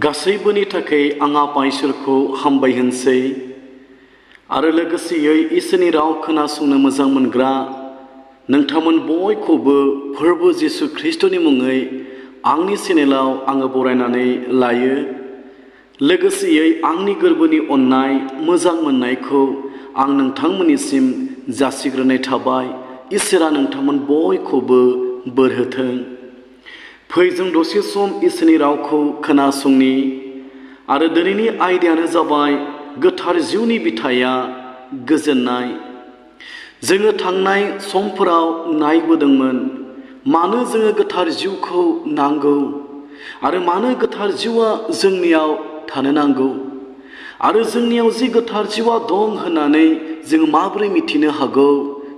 गासैबोनि थाखाय आं आफा इसोरखौ हामबाय होनसै आरो लोगोसेयै इसोरनि राव खोनासंनो मोजां मोनग्रा नोंथांमोन बयखौबो फोरबो जिसु ख्रीष्टनि मुङै आंनि चेनेलाव आङो बरायनानै लायो। लोगोसेयै आंनि गोरबोनि अननाय मोजां मोननायखौ आं नोंथांमोननिसिम जासिग्रोनाय थाबाय। इसोरा नोंथांमोन बयखौबो बोर होथों। फै जों दसे सम इसोरनि रावखौ खोनासंनि आरो दिनैनि आयदायानो जाबाय गोथार जिउनि बिथाया गोजोननाय। जोङो थांनाय समफोराव नायबोदोंमोन मानो जोङो गोथार जिउखौ नांगौ आरो मानो गोथार जिउआ जोंनियाव थानो नांगौ आरो जोंनियाव जि गोथार जिउआ दं होननानै जोङो माबोरै मिथिनो हागौ।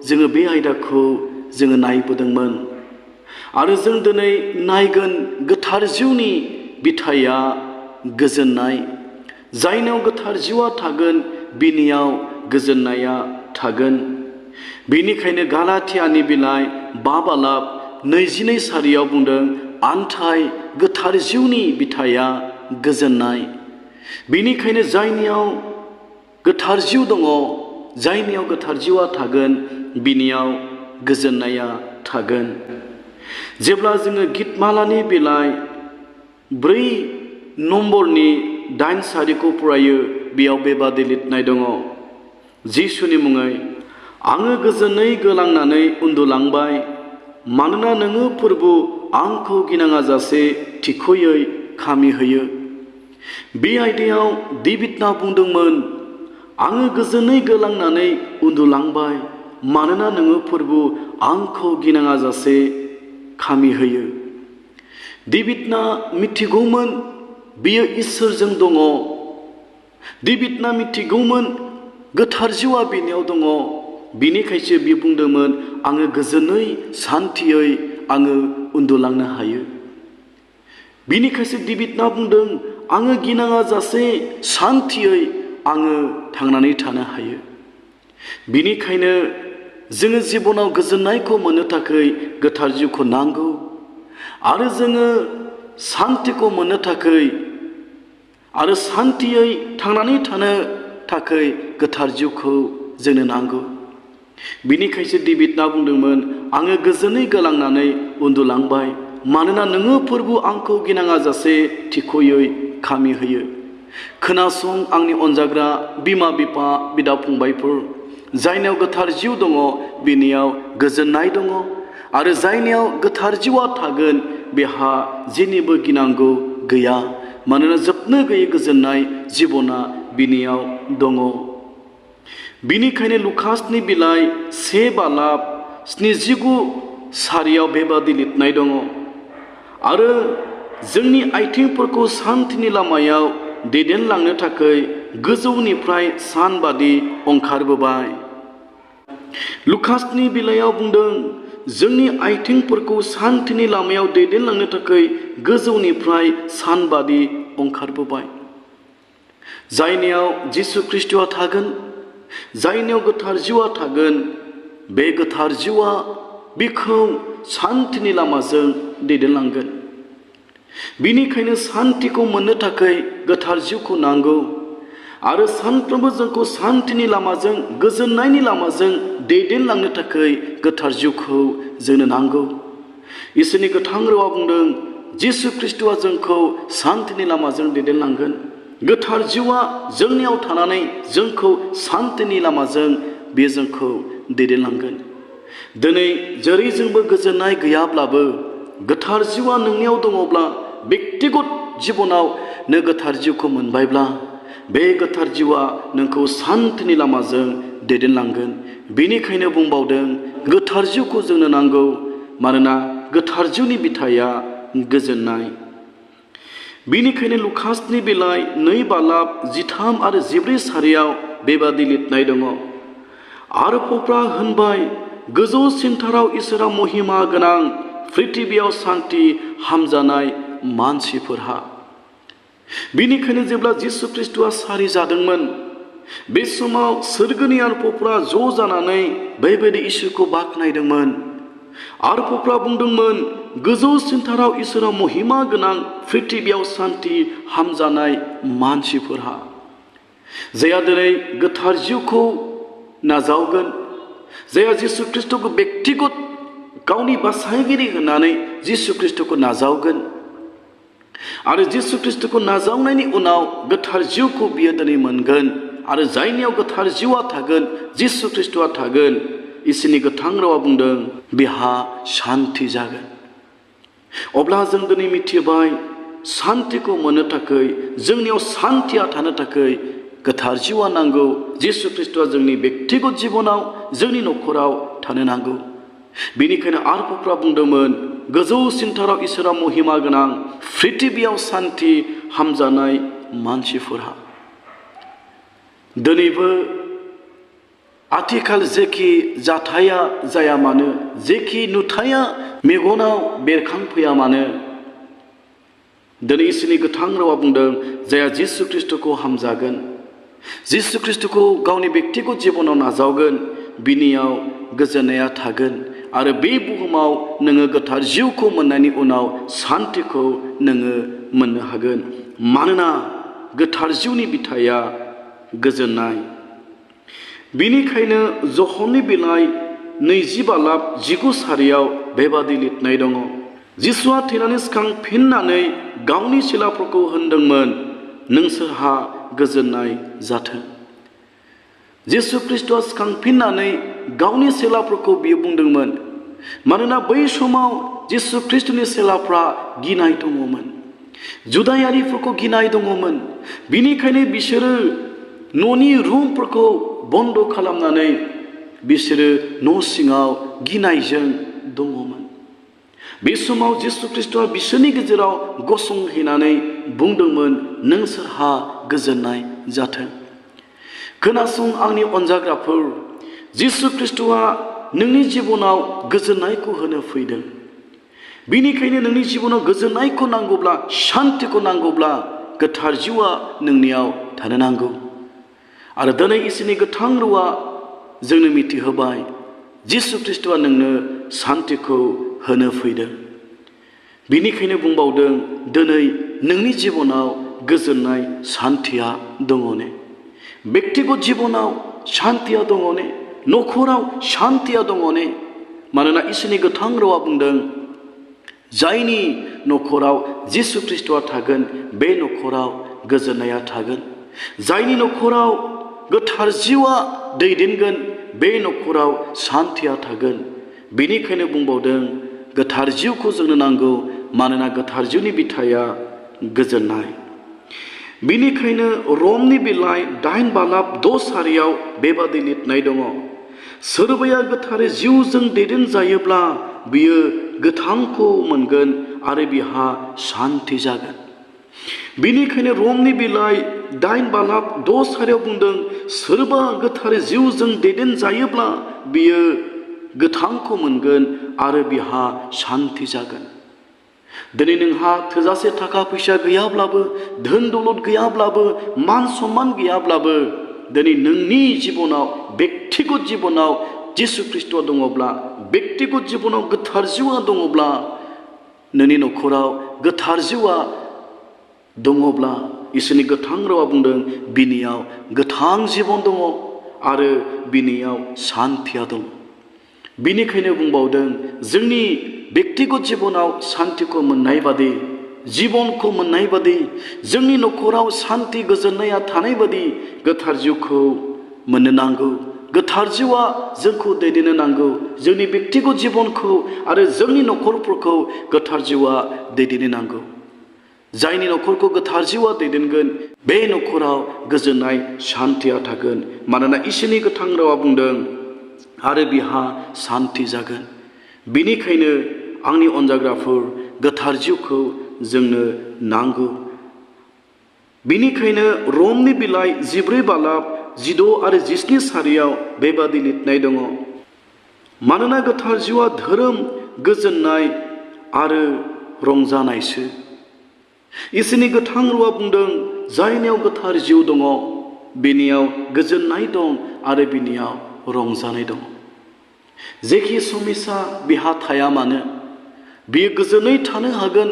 जोङो बे आयदाखौ जोङो नायबोदोंमोन आरो जों दिनै नायगोन गोथार जिउनि बिथाया गोजोननाय। जायनियाव गोथार जिउआ थागोन बिनियाव गोजोननाया थागोन। बेनिखायनो गालाथियानि बिलाइ 5:22 बुंदों आन्थाय गोथार जिउनि बिथाया गोजोननाय। बेनिखायनो जायनियाव गोथार जिउ दङ, जायनियाव गोथार जिउआ थागोन बिनियाव गोजोननाया थागोन। जेब्ला जोङो गितमालानि बिलाइ 4:8 फरायो बेयाव बेबादि लिरनाय दङ जिसुनि मुङै, आङो गोजोनै गोलांनानै उन्दुलांबाय मानोना नोङो फोरबु आंखौ गिनाङा जासे थिख'यै खामि होयो। बे आयदायाव डेभिडना बुंदोंमोन आङो गोजोनै गोलांनानै उन्दुलांबाय मानोना नोङो फोरबु आंखौ गिनाङा जासे खामि होयो। डेभिडना मिथिगौमोन बियो इसोरजों दङ। डेभिडना मिथिगौमोन गोथार जिउआ बिनियाव दङ। बिनिखायसो बियो बुंदोंमोन आङो गोजोनै सान्थियै आङो उन्दुलांनो हायो। बिनिखायसो डेभिडना बुंदों आङो गिनाङा जासे सान्थियै आङो थांनानै थानो हायो। बिनिखायनो जोङो जिबनाव गोजोननायखौ मोननो थाखाय गोथार जिउखौ नांगौ आरो जोङो सान्थिखौ मोननो थाखाय आरो सान्थियै थांनानै थानो थाखाय गोथार जिउखौ जोंनो नांगौ। बिनिखायसो डेभिडना बुंदोंमोन आङो गोजोनै गोलांनानै उन्दुलांबाय मानोना नोङो फोरबु आंखौ गिनाङा जासे थिख'यै खामि होयो। खोनासं आंनि अनजाग्रा बिमा बिफा बिदा फंबायफोर, जायनियाव गोथार जिउ दङ बिनियाव गोजोननाय दङ आरो जायनियाव गोथार जिउआ थागोन बेहा जेनिबो गिनांगौ गैया मानोना जोबनो गैयै गोजोननाय जिबना बिनियाव दङ। बिनिखायनो लुकासनि बिलाइ 1:79 बेबादि लिरनाय दङ आरो जोंनि आथिंफोरखौ सान्थिनि लामायाव दैदेनलांनो थाखाय गोजौनिफ्राय सान बादि ओंखारबोबाय। लुकासनि बिलाइयाव बुंदों जोंनि आथिंफोरखौ सान्थिनि लामायाव दैदेनलांनो थाखाय गोजौनिफ्राय सान बादि ओंखारबोबाय। जायनियाव जिसु ख्रीष्टआ थागोन, जायनियाव गोथार जिउआ थागोन, बे गोथार जिउआ बिखौ सान्थिनि लामाजों दैदेनलांगोन। बिनिखायनो सान्थिखौ मोननो थाखाय गोथार जिउखौ नांगौ आरो सानफ्रोमबो जोंखौ सान्थिनि लामाजों गोजोननायनि लामाजों दैदेनलांनो थाखाय गोथार जिउखौ जोंनो नांगौ। इसोरनि गोथां रावा बुंदों जिसु ख्रीष्टआ जोंखौ सान्थिनि लामाजों दैदेनलांगोन। गोथार जिउआ जोंनियाव थानानै जोंखौ सान्थिनि लामाजों बे जोंखौ दैदेनलांगोन। दिनै जेरै जोंबो गोजोननाय गैयाब्लाबो गोथार जिउआ नोंनियाव दङब्ला बेक्तिगत जिबनाव नों गोथार जिउखौ मोनबायब्ला बे गोथार जिउआ नोंखौ सान्थिनि लामाजों दैदेनलांगोन। बेनिखायनो बुंबावदों गोथार जिउखौ जोंनो नांगौ मानोना गोथार जिउनि बिथाया गोजोननाय। बेनिखायनो लुकासनि बिलाइ 2:13 आरो 14 बेबादि लिरनाय दङ आरो पफ्रा होनबाय गोजौ सिनथाराव इसोरा महिमा गोनां पृथिबियाव सान्थि हामजानाय मानसिफोरहा। बिनिखायनो जेब्ला जिसु ख्रीष्टआ सारि जादोंमोन बे समाव सोरगोनि आरफफोरा ज' जानानै बेबायदि इसोरखौ बाख्नायदोंमोन। आरफफोरा बुंदोंमोन गोजौसिनथाराव इसोरा महिमा गोनां पृथिबियाव सान्थि हामजानाय मानसिफोरहा जायहा दिनै गोथार जिउखौ नाजावगोन, जायहा जिसु ख्रिस्टखौ बेक्तिगत गावनि बासायगिरि होननानै जिसु ख्रिस्टखौ नाजावगोन आरो जिसु ख्रिस्टखौ नाजावनायनि उनाव गोथार जिउखौ बियो दिनै मोनगोन आरो जायनियाव गोथार जिउआ थागोन, जिसु ख्रिस्टआ थागोन, इसोरनि गोथां रावा बुंदों बिहा शान्ति जागोन। अब्ला जों दिनै मिथिबाय शान्तिखौ मोननो थाखाय, जोंनियाव शान्तिया थानो थाखाय गोथार जिउआ नांगौ। जिसु ख्रिस्टआ जोंनि बेक्तिगत जिबनाव, जोंनि न'खराव थानो नांगौ। बेनिखायनो आरफोरा बुंदोंमोन गोजौसिनथाराव इसोरा महिमा गोनां पृथिबियाव शान्ति हामजानाय मानसिफोरहा। दिनैबो आथिखाल जेखि जाथाया जाया मानो, जेखि नुथाया मेगनाव बेरखांफैया मानो, दिनै इसोरनि गोथां रावा बुंदों जायहा जिसु ख्रिस्टखौ हामजागोन, जिसु ख्रिस्टखौ गावनि बेक्तिगत जिबनाव नाजावगोन, बिनियाव गोजोननाया थागोन आरो बे बुहुमाव नोङो गोथार जिउखौ मोननायनि उनाव शान्तिखौ नोङो मोननो हागोन। मानोना गोथार जिउनि बिथाया गोजोननाय। बिनिखायनो जहननि बिलाइ 20:19 बेबादि लिरनाय दङ। जिसुआ थैनानै सिखांफिननानै गावनि सिलाफोरखौ होनदोंमोन नोंसोरहा गोजोननाय जाथों। जिसु ख्रिस्टआ सिखांफिननानै गावनि सेलाफोरखौ बियो बुंदोंमोन। मानोना बै समाव जिसु ख्रिस्टनि सेलाफ्रा गिनाय दङमोन, जुदायारिफोरखौ गिनाय दङमोन। बिनिखायनो बिसोरो न'नि रुमफोरखौ बन्द खालामनानै बिसोरो न' सिङाव गिनायजों दङमोन। बे समाव जिसु ख्रिस्टआ बिसोरनि गेजेराव गसंहैनानै बुंदोंमोन नोंसोरहा गोजोननाय जाथों। खोनासं आंनि अनजाग्राफोर, जिसु ख्रिस्टआ नोंनि जिबनाव गोजोननायखौ होनो फैदों। बिनिखायनो नोंनि जिबनाव गोजोननायखौ नांगौब्ला, शान्तिखौ नांगौब्ला गोथार जिउआ नोंनियाव थानो नांगौ। आरो दिनै इसोरनि गोथां रावा जोंनो मिथिहोबाय जिसु ख्रिस्टआ नोंनो शान्तिखौ होनो फैदों। बिनिखायनो बुंबावदों दिनै नोंनि जिबनाव गोजोननाय शान्तिया दङ ने? बेक्तिगत जिबनाव शान्तिया दङ ने? न'खराव शान्तिया दङ ने? मानोना इसोरनि गोथां रावा बुंदों जायनि न'खराव जिसु ख्रिस्टआ थागोन बे न'खराव गोजोननाया थागोन। जायनि न'खराव गोथार जिउआ दैदेनगोन बे न'खराव शान्तिया थागोन। बेनिखायनो बुंबावदों गोथार जिउखौ जोंनो नांगौ, मानोना गोथार जिउनि बिथाया गोजोननाय। बिनिखायनो रमनि बिलाइ 8:6 बेबादि लिरनाय दङ सोरबाया गोथारै जिउजों दैदेनजायोब्ला बियो गोथांखौ मोनगोन आरो बिहा शान्ति जागोन। बिनिखायनो रमनि बिलाइ 8:6 बुंदों सोरबा गोथारै जिउजों दैदेनजायोब्ला बियो गोथांखौ मोनगोन आरो बिहा शान्ति जागोन। दिनै नोंहा थोजासे थाखा फैसा गैयाब्लाबो, धोन दौलत गैयाब्लाबो, मान सन्मान गैयाब्लाबो, दिनै नोंनि जिबनाव, बेक्तिगत जिबनाव जिसु ख्रिस्ट दङब्ला, बेक्तिगत जिबनाव गोथार जिउआ दङब्ला, नोंनि न'खराव गोथार जिउआ दङब्ला, इसोरनि गोथां रावा बुंदों बिनियाव गोथां जिबन दङ आरो बिनियाव शान्तिया दं। बिनिखायनो बुंबावदों जोंनि बेक्तिगत जिबनाव शान्तिखौ मोननाय बादि, जिबनखौ मोननाय बादि, जोंनि न'खराव शान्ति गोजोननाया थानाय बादि गोथार जिउखौ मोननो नांगौ। गोथार जिउआ जोंखौ दैदेननो नांगौ। जोंनि बेक्तिगत जिबनखौ आरो जोंनि न'खरफोरखौ गोथार जिउआ दैदेननो नांगौ। जायनि न'खरखौ गोथार जिउआ दैदेनगोन बे न'खराव गोजोननाय शान्तिया थागोन। मानोना इसोरनि गोथां रावा बुंदों आरो बिहा शान्ति जागोन। बिनिखायनो आंनि अनजाग्राफोर, गोथार जिउखौ जोंनो नांगौ। बिनिखायनो रमनि बिलाइ 14:16 आरो 17 बेबादि लिरनाय दङ मानोना गोथार जिउआ धोरोम, गोजोननाय आरो रंजानायसो। इसोरनि गोथां रावा बुंदों जायनियाव गोथार जिउ दङ बिनियाव गोजोननाय दं आरो बिनियाव रंजानाय दं। जेखि समयसा बिहा थाया मानो, बियो गोजोनै थानो हागोन।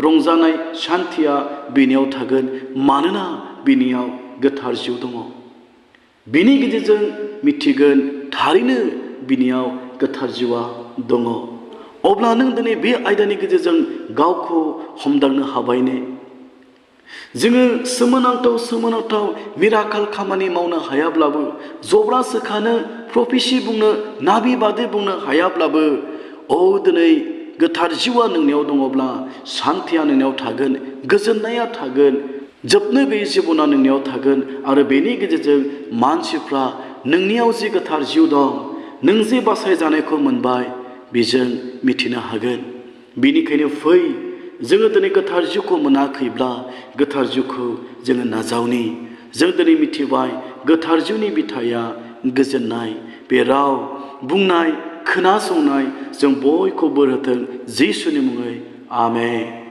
रंजानाय शान्तिया बिनियाव थागोन, मानोना बिनियाव गोथार जिउ दङ। बिनि गेजेरजों मिथिगोन थारैनो बिनियाव गोथार जिउआ दङ। अब्ला नों दिनै बे आयदानि गेजेरजों गावखौ हमदांनो हाबाय ने? जोङो सोमोनांथाव मिराकल खामानि मावनो हायाब्लाबो, जब्रा सोखानो, प्रफेसि बुंनो, नाबि बादै बुंनो हायाब्लाबो, दिनै गोथार जिउआ नोंनियाव दङब्ला शान्तिया नोंनियाव थागोन, गोजोननाया थागोन, जोबनो गैयै जिबना नोंनियाव थागोन। आरो बेनि गेजेरजों मानसिफ्रा नोंनियाव जि गोथार जिउ दं, नों जे बासायजानायखौ मोनबाय, बेजों मिथिनो हागोन। बेनिखायनो फै, जोङो दिनै गोथार जिउखौ मोनाखैब्ला गोथार जिउखौ जोङो नाजावनि। जों दिनै मिथिबाय गोथार जिउनि बिथाया गोजोननाय। बे राव बुंनाय, खोनासंनाय जों बयखौबो बोर होथों जिसुनि मुङै। आमेन।